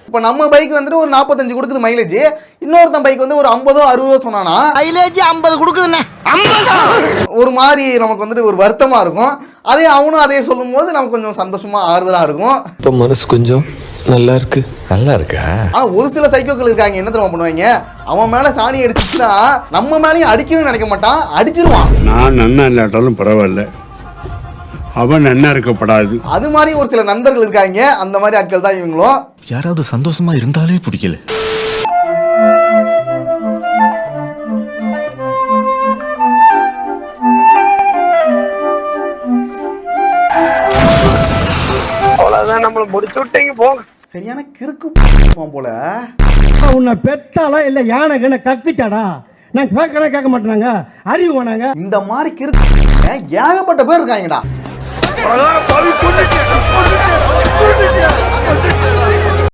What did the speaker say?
இப்போ நம்ம பைக் வந்துட்டு ஒரு 45 கொடுக்குது மைலேஜ், இன்னொருத்தன் பைக் வந்து ஒரு 50 60 சொன்னானா மைலேஜ் 50 கொடுக்குதுண்ணே. 50 ஒரு மாதிரி நமக்கு வந்துட்டு ஒரு வருத்தமா இருக்கும். அதே அவனும் அதே சொல்லும் போது நமக்கு கொஞ்சம் சந்தோஷமா ஆறுதலா இருக்கும். இப்போ மனசு கொஞ்சம் நல்லா இருக்கு. நல்லா இருக்கா? ஒரு சில சைக்கோக்கள் இருக்காங்க, என்ன தெரியுமா பண்ணுவாங்க, அவன் மேல சாணி அடிச்சுச்சுன்னா நம்ம மேலேயும் அடிக்கணும்னு நினைக்க மாட்டான், அடிச்சிருவான். நான் நன்னா இல்லாட்டாலும் பரவாயில்ல, அவன் நன்னா இருக்கப்படாது. அது மாதிரி ஒரு சில நண்பர்கள் இருக்காங்க, அந்த மாதிரி ஆட்கள் தான் இவங்களும். யாராவது சந்தோஷமா இருந்தாலே பிடிக்கல. அவ்வளவுதான், நம்மள முடிச்சு விட்டீங்க போங்க. சரியான கிறுக்கு போல. உன்னை பெத்தாலா இல்ல யானை கண்ண கக்குச்சாடா? நான் கேட்க மாட்டேனாங்க, அறிவு வேணாங்க. இந்த மாதிரி கிறுக்கு ஏகப்பட்ட பேர் இருக்காங்கடா.